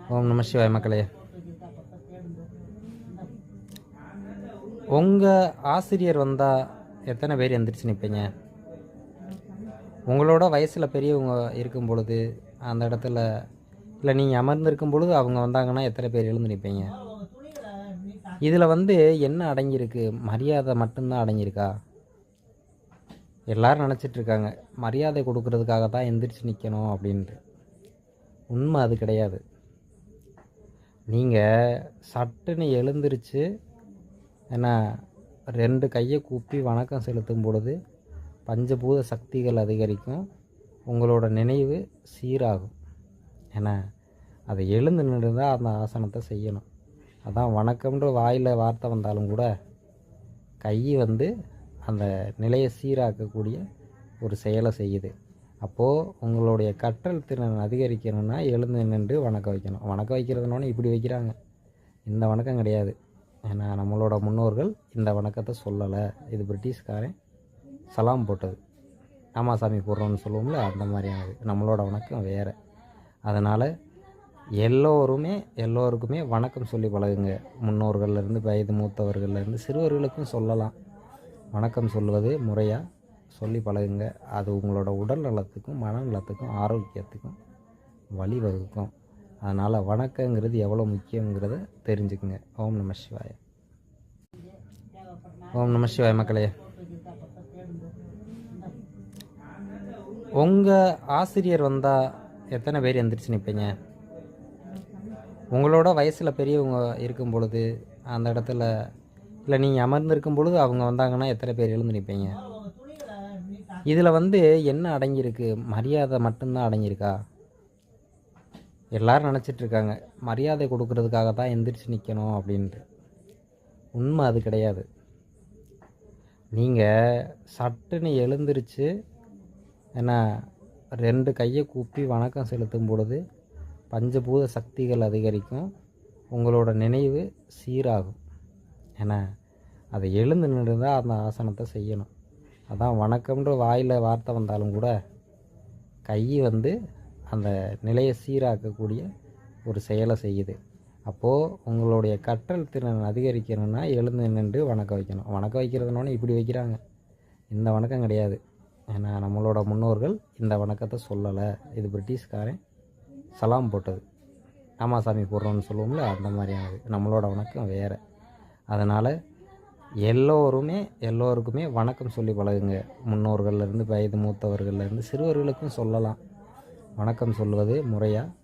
ஓம் நம சிவாய மக்களே. உங்கள் ஆசிரியர் வந்தால் எத்தனை பேர் எந்திரிச்சு நிற்பீங்க? உங்களோட வயசில் பெரியவங்க இருக்கும் பொழுது அந்த இடத்துல இல்லை நீங்கள் அமர்ந்திருக்கும் பொழுது அவங்க வந்தாங்கன்னா எத்தனை பேர் எழுந்து நிற்பீங்க? இதில் என்ன அடங்கியிருக்கு? மரியாதை மட்டும்தான் அடங்கியிருக்கா? எல்லோரும் நினச்சிட்ருக்காங்க மரியாதை கொடுக்கறதுக்காக தான் எந்திரிச்சு நிற்கணும் அப்படின்ட்டு. உண்மை அது கிடையாது. நீங்கள் சட்டுன்னு எழுந்திரிச்சு ஏன்னா 2 கையை கூப்பி வணக்கம் செலுத்தும் பொழுது பஞ்சபூத சக்திகள் அதிகரிக்கும், உங்களோட நினைவு சீராகும். ஏன்னா அதை எழுந்து நின்று தான் அந்த ஆசனத்தை செய்யணும். அதான் வணக்கம்ன்ற வாயில் வார்த்தை வந்தாலும் கூட கை அந்த நிலையை சீராக்கக்கூடிய ஒரு செயலை செய்யுது. அப்போது உங்களுடைய கற்றல் திறன் அதிகரிக்கணும்னா எழுந்து நின்று வணக்கம் வைக்கணும். வணக்கம் வைக்கிறதுனோன்னு இப்படி வைக்கிறாங்க, இந்த வணக்கம் கிடையாது. ஏன்னா நம்மளோட முன்னோர்கள் இந்த வணக்கத்தை சொல்லலை. இது பிரிட்டிஷ்காரன் சலாம் போட்டது, ஆமாசாமி போடுறோன்னு சொல்லுவோம்ல, அந்த மாதிரியானது. நம்மளோட வணக்கம் வேறு. அதனால் எல்லோருக்குமே வணக்கம் சொல்லி பழகுங்க. முன்னோர்கள்லேருந்து வயது மூத்தவர்கள்லேருந்து சிறுவர்களுக்கும் சொல்லலாம். வணக்கம் சொல்வது முறையாக சொல்லி பழகுங்க. அது உங்களோட உடல் நலத்துக்கும் மனநலத்துக்கும் ஆரோக்கியத்துக்கும் வழிவகுக்கும். அதனால் வணக்கங்கிறது எவ்வளோ முக்கியங்கிறத தெரிஞ்சுக்குங்க. ஓம் நம சிவாய. ஓம் நம சிவாய மக்களே. உங்கள் ஆசிரியர் வந்தால் எத்தனை பேர் எந்திரிச்சு நிற்பீங்க? உங்களோட வயசில் பெரியவங்க இருக்கும் பொழுது அந்த இடத்துல இல்லை நீங்கள் அமர்ந்திருக்கும் பொழுது அவங்க வந்தாங்கன்னா எத்தனை பேர் எழுந்து நிற்பீங்க? இதில் என்ன அடங்கியிருக்கு? மரியாதை மட்டும்தான் அடங்கியிருக்கா? எல்லோரும் நினச்சிட்ருக்காங்க மரியாதை கொடுக்கறதுக்காக தான் எந்திரிச்சு நிற்கணும் அப்படின்ட்டு. உண்மை அது கிடையாது. நீங்கள் சட்டுன்னு எழுந்திரிச்சு ஏன்னா 2 கையை கூப்பி வணக்கம் செலுத்தும் பொழுது பஞ்சபூத சக்திகள் அதிகரிக்கும், உங்களோட நினைவு சீராகும். ஏன்னா அதை எழுந்து நின்று தான் அந்த ஆசனத்தை செய்யணும். அதான் வணக்கம்ன்ற வாயில் வார்த்தை வந்தாலும் கூட கை அந்த நிலையை சீராக்கக்கூடிய ஒரு செயலை செய்யுது. அப்போது உங்களுடைய கற்றல் திறன் அதிகரிக்கணும்னா எழுந்து நின்று வணக்கம் வைக்கணும். வணக்கம் வைக்கிறதுனோன்னு இப்படி வைக்கிறாங்க, இந்த வணக்கம் கிடையாது. ஏன்னா நம்மளோட முன்னோர்கள் இந்த வணக்கத்தை சொல்லலை. இது பிரிட்டிஷ்காரன் சலாம் போட்டது, ஆமாசாமி போடுறோன்னு சொல்லுவோம்ல, அந்த மாதிரியானது. நம்மளோட வணக்கம் வேறு. அதனால் எல்லோருக்குமே வணக்கம் சொல்லி பழகுங்க. முன்னோர்கள்லேருந்து வயது மூத்தவர்கள்லேருந்து சிறுவர்களுக்கும் சொல்லலாம். வணக்கம் சொல்வது முறையாக